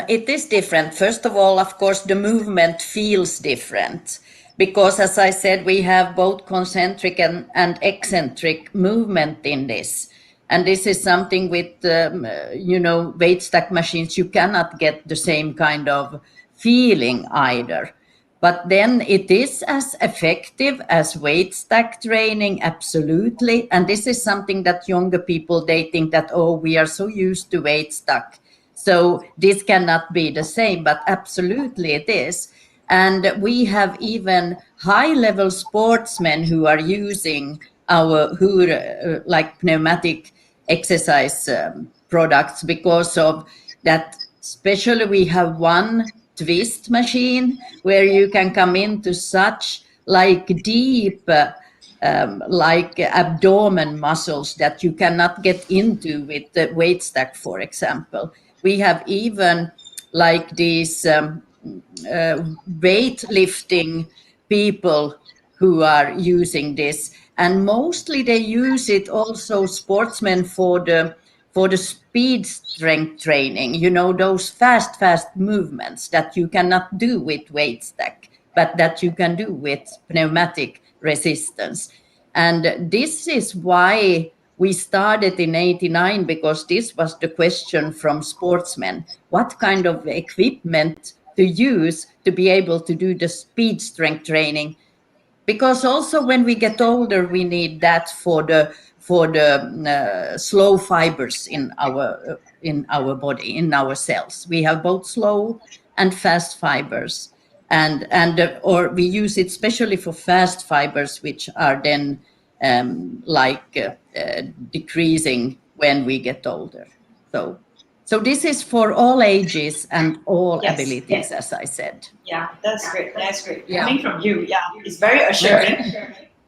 It is different. First of all, of course, the movement feels different because, as I said, we have both concentric and eccentric movement in this. And this is something with, weight stack machines, you cannot get the same kind of feeling either. But then it is as effective as weight stack training, absolutely. And this is something that younger people, they think that, oh, we are so used to weight stack, so this cannot be the same, but absolutely it is. And we have even high-level sportsmen who are using our HUR, like pneumatic exercise products because of that. Especially we have one twist machine where you can come into such like deep like abdomen muscles that you cannot get into with the weight stack, for example. We have even like these weightlifting people who are using this, and mostly they use it also sportsmen for the speed strength training, those fast movements that you cannot do with weight stack but that you can do with pneumatic resistance. And this is why we started in 89, because this was the question from sportsmen: what kind of equipment to use to be able to do the speed strength training? Because also when we get older, we need that for the slow fibers in our body, in our cells. We have both slow and fast fibers, or we use it especially for fast fibers, which are then decreasing when we get older. So this is for all ages and all abilities, as I said. Yeah, that's great. That's great. Yeah. Coming from you, it's very assuring.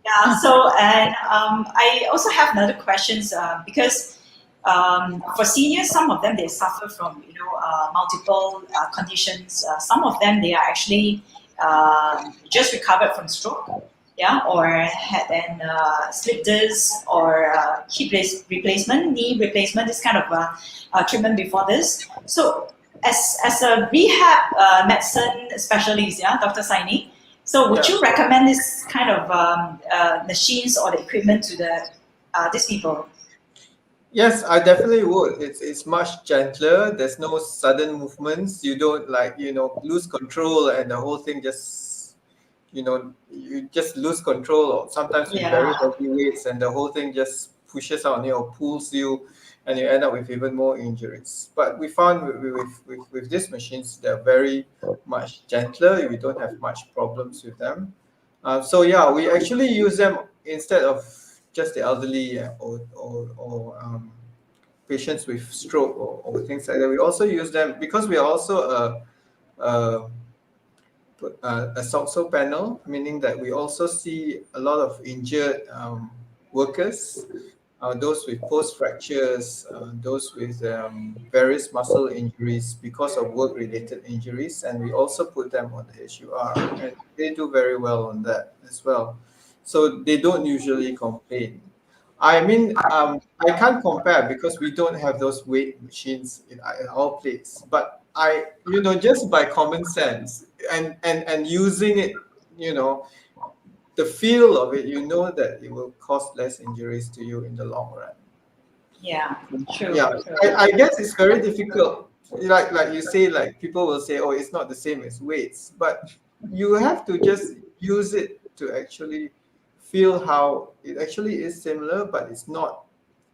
Yeah. So, and I also have another questions because for seniors, some of them they suffer from multiple conditions. Some of them they are actually just recovered from stroke, or had an slip disc or hip replacement, knee replacement, this kind of treatment before this. So as a rehab medicine specialist, Dr. Saini, so would you recommend this kind of machines or the equipment to these people? Yes, I definitely would. It's much gentler. There's no sudden movements. You don't lose control and the whole thing just you just lose control, or sometimes with very heavy weights and the whole thing just pushes on you or pulls you and you end up with even more injuries. But we found with these machines, they're very much gentler. We don't have much problems with them. So we actually use them instead of just the elderly or patients with stroke or things like that. We also use them because we are also a SOXO panel, meaning that we also see a lot of injured workers, those with post fractures, those with various muscle injuries because of work-related injuries, and we also put them on the HUR, and they do very well on that as well. So they don't usually complain. I mean, I can't compare because we don't have those weight machines in our place. But just by common sense and using it, the feel of it, that it will cause less injuries to you in the long run. Yeah, true. Yeah, true. I guess it's very difficult. Like you say, like people will say, oh, it's not the same as weights, but you have to just use it to actually feel how it actually is similar, but it's not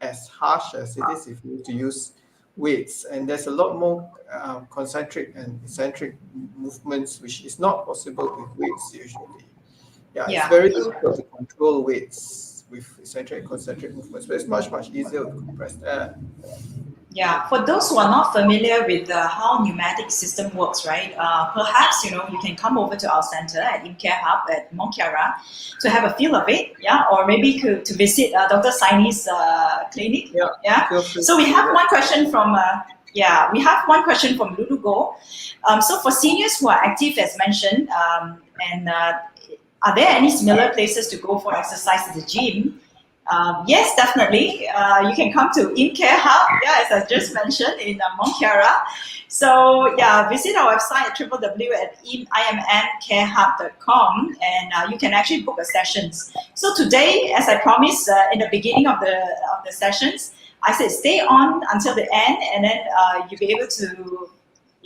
as harsh as it is if you were to use weights. And there's a lot more concentric and eccentric movements, which is not possible with weights usually. It's very difficult to control weights with eccentric and concentric movements, but it's much, much easier with compressed air. Yeah, for those who are not familiar with how pneumatic system works, right? Perhaps you can come over to our center at ImCare Hub at Mont Kiara to have a feel of it, yeah, or maybe to visit Dr. Saini's clinic, Yeah, yeah. feel free So we to do have that. one question from we have one question from Lulu Go. So for seniors who are active, as mentioned, and are there any similar places to go for exercise at the gym? Yes, definitely. You can come to InCare Hub, yeah, as I just mentioned, in Mont Kiara. So, yeah, visit our website at www.immcarehub.com and you can actually book a sessions. So today, as I promised in the beginning of the sessions, I said stay on until the end and then you'll be able to,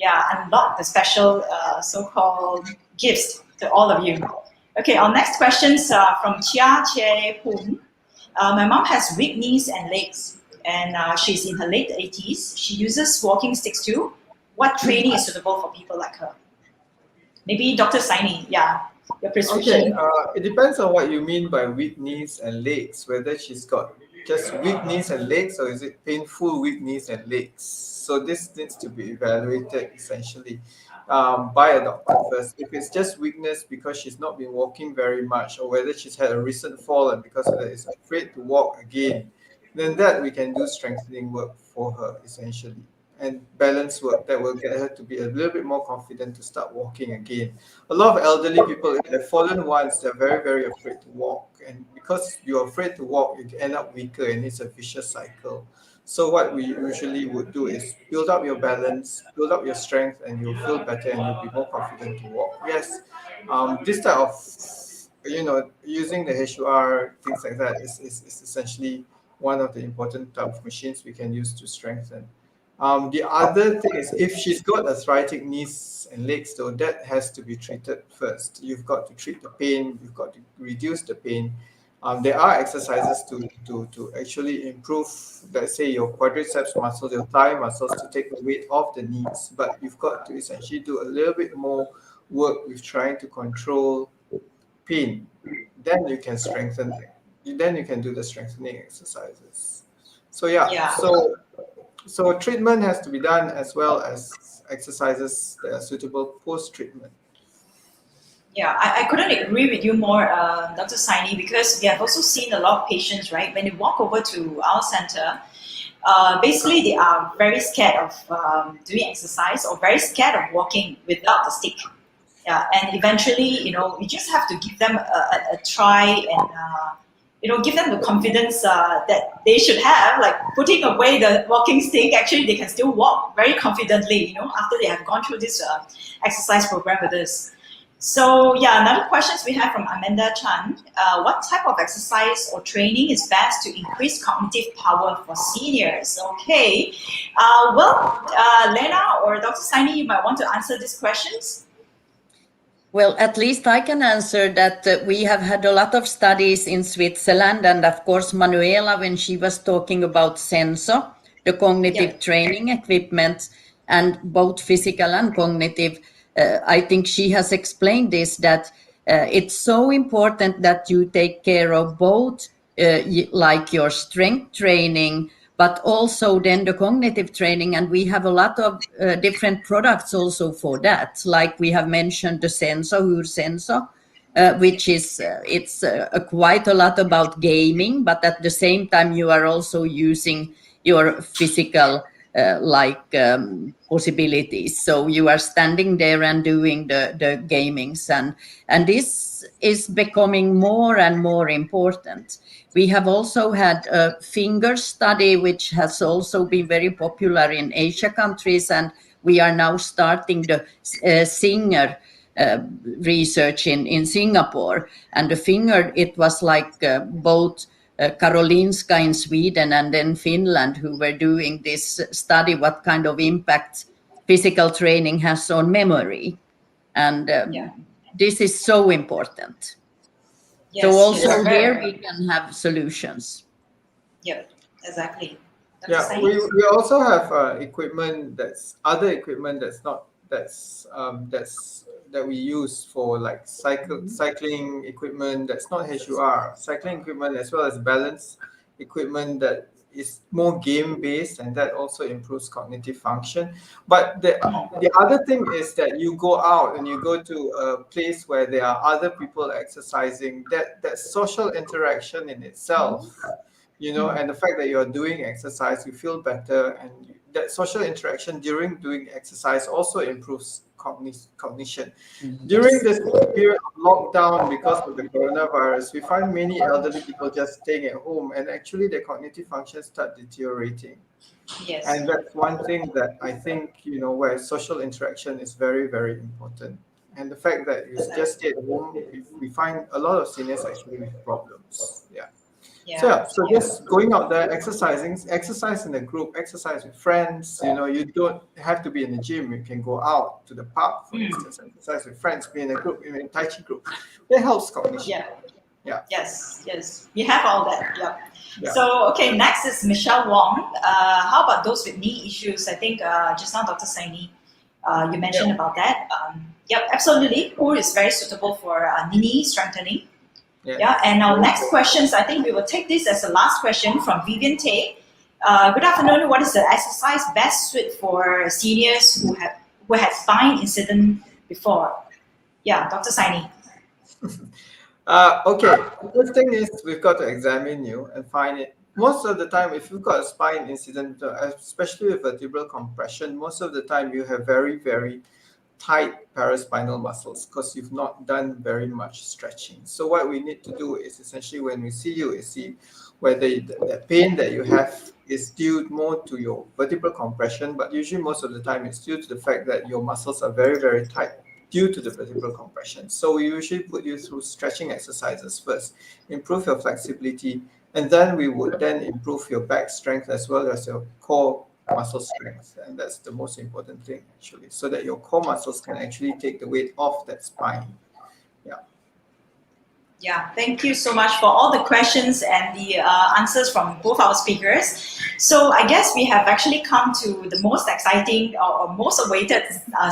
unlock the special so-called gifts to all of you. Okay, our next questions from Chia Che Poon. My mom has weak knees and legs, and she's in her late 80s. She uses walking sticks too. What training is suitable for people like her? Maybe Dr. Saini, your prescription. Okay, it depends on what you mean by weak knees and legs, whether she's got just weak knees and legs or is it painful weak knees and legs. So this needs to be evaluated essentially by a doctor first. If it's just weakness because she's not been walking very much or whether she's had a recent fall and because of that is afraid to walk again, then that we can do strengthening work for her essentially and balance work that will get her to be a little bit more confident to start walking again. A lot of elderly people, if they've fallen once, they're very, very afraid to walk. And because you're afraid to walk, you end up weaker and it's a vicious cycle. So what we usually would do is build up your balance, build up your strength, and you'll feel better and you'll be more confident to walk. Yes, this type of, using the HUR, things like that is essentially one of the important type of machines we can use to strengthen. The other thing is if she's got arthritic knees and legs, though, that has to be treated first. You've got to treat the pain, you've got to reduce the pain. There are exercises to actually improve, let's say, your quadriceps muscles, your thigh muscles to take the weight off the knees, but you've got to essentially do a little bit more work with trying to control pain. Then you can strengthen, then you can do the strengthening exercises. So yeah, Yeah. so treatment has to be done as well as exercises that are suitable post-treatment. Yeah, I couldn't agree with you more, Dr. Saini, because we have also seen a lot of patients, right? When they walk over to our center, basically they are very scared of doing exercise or very scared of walking without the stick. Yeah, and eventually, you just have to give them a try and, give them the confidence that they should have, like putting away the walking stick. Actually, they can still walk very confidently, after they have gone through this exercise program with us. So, another questions we have from Amanda Chan. What type of exercise or training is best to increase cognitive power for seniors? Okay. Lena or Dr. Saini, you might want to answer these questions. Well, at least I can answer that we have had a lot of studies in Switzerland, and of course, Manuela, when she was talking about Senso, the cognitive training equipment, and both physical and cognitive, I think she has explained this, that it's so important that you take care of both, like your strength training, but also then the cognitive training. And we have a lot of different products also for that. Like we have mentioned the Senso, HUR Senso, which is, it's quite a lot about gaming, but at the same time, you are also using your physical possibilities. So you are standing there and doing the gamings, and this is becoming more and more important. We have also had a finger study, which has also been very popular in Asia countries, and we are now starting the Singer research in Singapore. And the finger, it was like both Karolinska in Sweden and then Finland who were doing this study, what kind of impact physical training has on memory. And this is so important. Yes, so also yes, here we can have solutions. Yeah, exactly. Dr. Yeah, Saini? we also have equipment that's other equipment that we use for like cycling equipment that's not HUR, cycling equipment as well as balance equipment that is more game-based, and that also improves cognitive function. But the other thing is that you go out and you go to a place where there are other people exercising, that social interaction in itself, and the fact that you're doing exercise, you feel better, and that social interaction during doing exercise also improves cognition. During this period of lockdown, because of the coronavirus, we find many elderly people just staying at home, and actually their cognitive functions start deteriorating. Yes. And that's one thing that I think, where social interaction is very, very important. And the fact that you just stay at home, we find a lot of seniors actually with problems. Yeah. So just going out there, exercise in a group, exercise with friends. You don't have to be in the gym. You can go out to the park, for instance, exercise with friends, be in a group, in a Tai Chi group. It helps cognition. Yeah. Yes. We have all that. Yeah. So, okay, next is Michelle Wong. How about those with knee issues? I think just now, Dr. Saini, you mentioned about that. Yep, absolutely. HUR is very suitable for knee strengthening. Yeah, and our next questions, I think we will take this as the last question from Vivian Tay. Good afternoon. What is the exercise best suited for seniors who had spine incident before? Yeah, Dr. Saini. Okay, the first thing is we've got to examine you and find it. Most of the time, if you've got a spine incident, especially with vertebral compression, most of the time you have very, very tight paraspinal muscles because you've not done very much stretching. So what we need to do is essentially when we see you, is see whether the pain that you have is due more to your vertebral compression, but usually most of the time it's due to the fact that your muscles are very, very tight due to the vertebral compression. So we usually put you through stretching exercises first, improve your flexibility, and then we would then improve your back strength as well as your core muscle strength, and that's the most important thing actually, so that your core muscles can actually take the weight off that spine. Yeah, thank you so much for all the questions and the answers from both our speakers. So I guess we have actually come to the most exciting or most awaited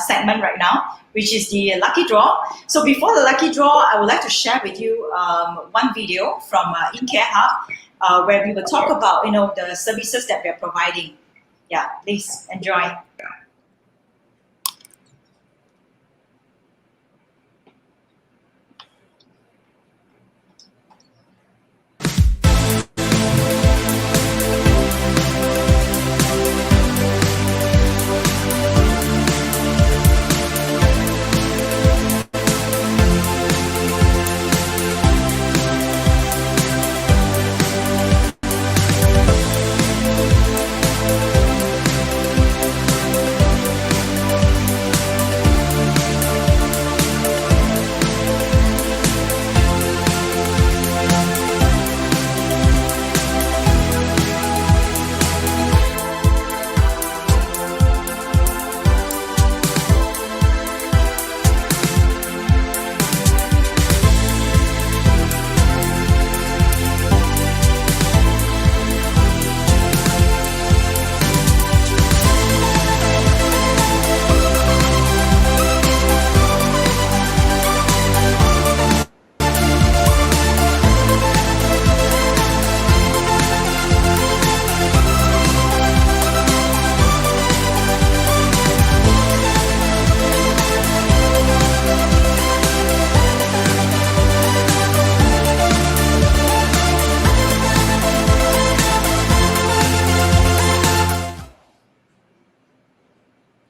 segment right now, which is the lucky draw. So before the lucky draw, I would like to share with you one video from InCare Hub where we will talk about the services that we are providing. Yeah, please enjoy.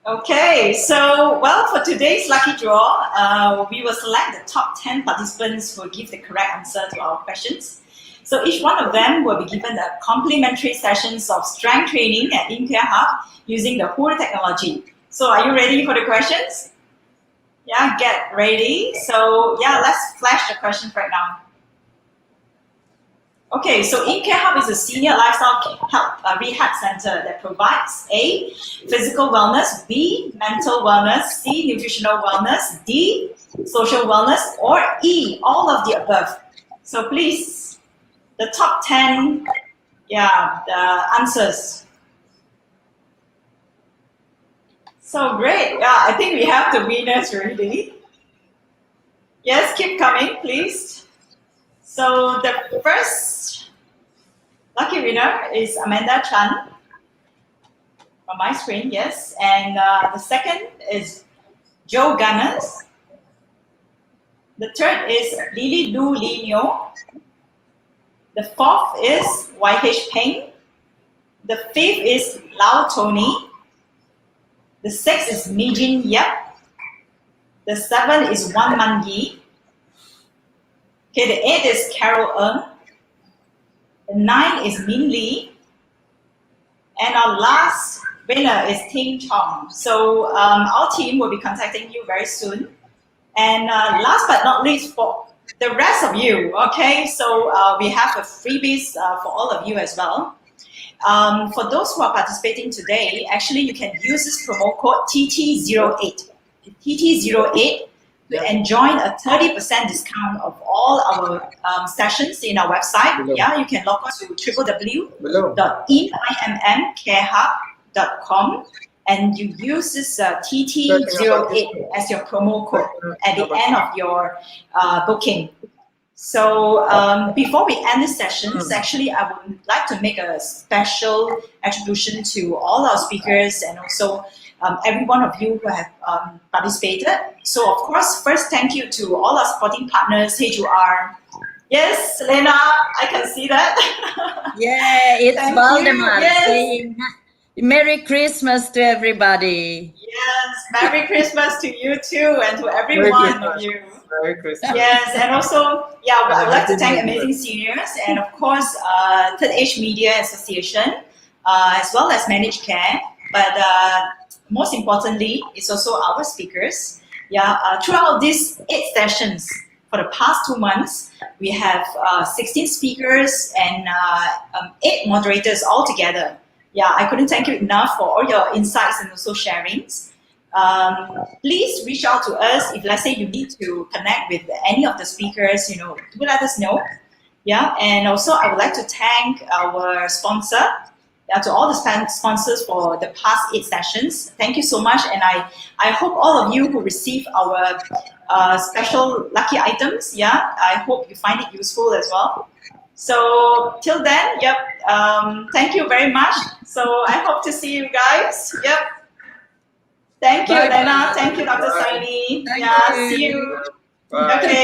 Okay, so for today's lucky draw, we will select the top 10 participants who will give the correct answer to our questions. So each one of them will be given a complimentary sessions of strength training at InCare Hub using the HUR technology. So are you ready for the questions? Yeah, get ready. So let's flash the questions right now. Okay, so InCare Hub is a senior lifestyle health rehab center that provides A, physical wellness, B, mental wellness, C, nutritional wellness, D, social wellness, or E, all of the above. So please, the top 10, the answers. So great, I think we have the winners already. Yes, keep coming, please. So the first lucky winner is Amanda Chan from my screen, yes. And the second is Joe Gunners. The third is Lily Du Linyo. The fourth is YH Peng. The fifth is Lau Tony. The sixth is Mijin Yap. The seventh is Wan Man Yi. Okay, the eighth is Carol Ng. The ninth is Min Lee. And our last winner is Ting Chong. So our team will be contacting you very soon. And last but not least, for the rest of you, okay, so we have a freebies for all of you as well. For those who are participating today, actually you can use this promo code TT08. TT08 to enjoy a 30% discount of all our sessions in our website. Below. Yeah, you can log on to www.inimhub.com and you use this TT08 as your promo code at the end of your booking. So before we end this sessions, actually I would like to make a special attribution to all our speakers and also every one of you who have participated. So of course, first thank you to all our supporting partners, HUR. Yes, Lena, I can see that. Yeah, it's Thank Valdemar you. Yes. saying Merry Christmas to everybody. Yes, Merry Christmas to you too and to every Merry one Christmas. of you. Merry Christmas. Yes, and also, yeah, I would like to thank Happy New Year. Amazing Seniors and of course, Third Age Media Association, as well as Managed Care. But most importantly, it's also our speakers. Yeah, throughout these 8 sessions for the past 2 months, we have 16 speakers and 8 moderators all together. Yeah, I couldn't thank you enough for all your insights and also sharings. Please reach out to us if, let's say, you need to connect with any of the speakers, you know, do let us know. Yeah, and also I would like to thank our sponsor, to all the sponsors for the past 8 sessions. Thank you so much, and I hope all of you who receive our special lucky items, yeah, I hope you find it useful as well. So till then, yep, thank you very much. So I hope to see you guys. Yep. Thank you, Bye. Lena. Thank you, Dr. Bye. Saini. Thank Yeah, you. see you. Bye. Okay.